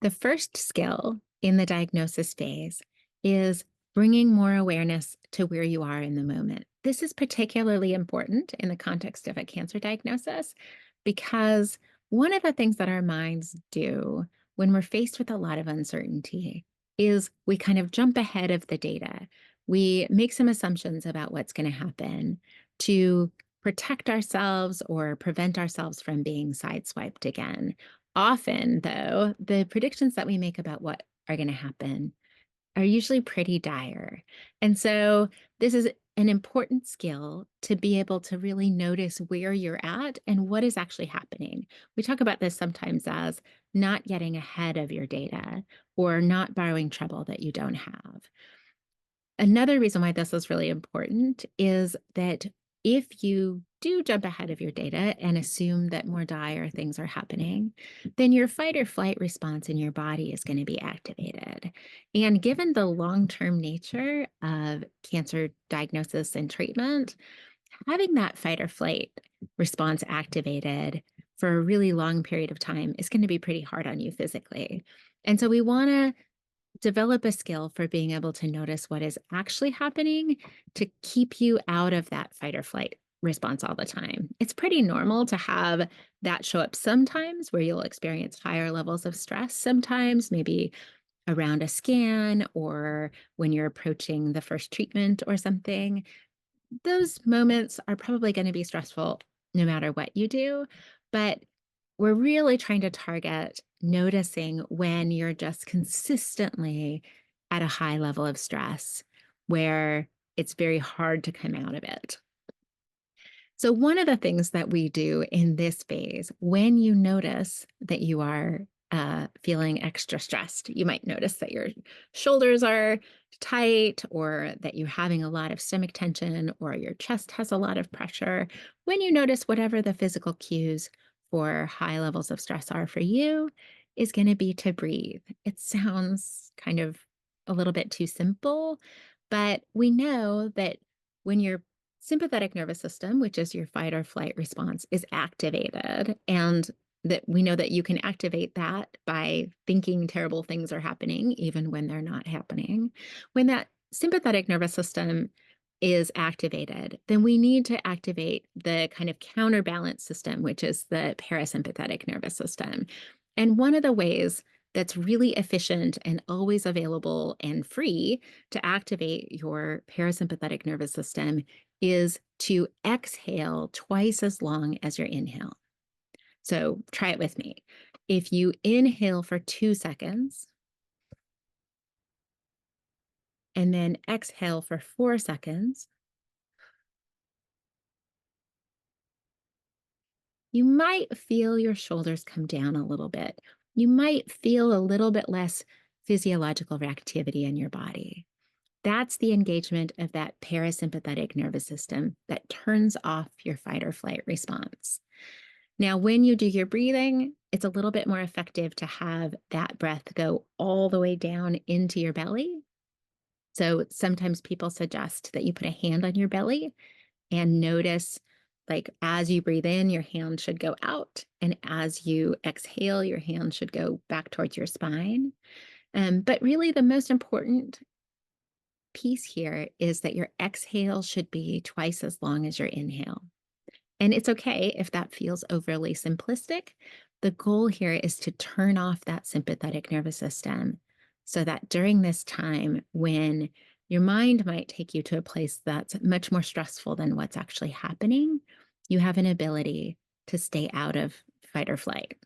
The first skill in the diagnosis phase is bringing more awareness to where you are in the moment. This is particularly important in the context of a cancer diagnosis because one of the things that our minds do when we're faced with a lot of uncertainty is we kind of jump ahead of the data. We make some assumptions about what's going to happen to protect ourselves or prevent ourselves from being sideswiped again. Often, though, the predictions that we make about what are going to happen are usually pretty dire. And so, this is an important skill to be able to really notice where you're at and what is actually happening. We talk about this sometimes as not getting ahead of your data or not borrowing trouble that you don't have. Another reason why this is really important is that if you do jump ahead of your data and assume that more dire things are happening, then your fight or flight response in your body is going to be activated. And given the long term nature of cancer diagnosis and treatment, having that fight or flight response activated for a really long period of time is going to be pretty hard on you physically. And so we want to develop a skill for being able to notice what is actually happening to keep you out of that fight or flight response all the time. It's pretty normal to have that show up sometimes where you'll experience higher levels of stress, sometimes maybe around a scan or when you're approaching the first treatment or something. Those moments are probably going to be stressful no matter what you do, but we're really trying to target noticing when you're just consistently at a high level of stress where it's very hard to come out of it. So, one of the things that we do in this phase, when you notice that you are feeling extra stressed, you might notice that your shoulders are tight or that you're having a lot of stomach tension or your chest has a lot of pressure. When you notice whatever the physical cues for high levels of stress are for you, is going to be to breathe. It sounds kind of a little bit too simple, but we know that when your sympathetic nervous system, which is your fight or flight response, is activated. And that we know that you can activate that by thinking terrible things are happening, even when they're not happening. When that sympathetic nervous system is activated, then we need to activate the kind of counterbalance system, which is the parasympathetic nervous system. And one of the ways that's really efficient and always available and free to activate your parasympathetic nervous system is to exhale twice as long as your inhale. So try it with me. If you inhale for 2 seconds and then exhale for 4 seconds, you might feel your shoulders come down a little bit. You might feel a little bit less physiological reactivity in your body. That's the engagement of that parasympathetic nervous system that turns off your fight or flight response. Now, when you do your breathing, it's a little bit more effective to have that breath go all the way down into your belly. So sometimes people suggest that you put a hand on your belly and notice, like, as you breathe in, your hand should go out. And as you exhale, your hand should go back towards your spine. But really, the most important piece here is that your exhale should be twice as long as your inhale. And it's okay if that feels overly simplistic. The goal here is to turn off that sympathetic nervous system so that during this time, when your mind might take you to a place that's much more stressful than what's actually happening, you have an ability to stay out of fight or flight.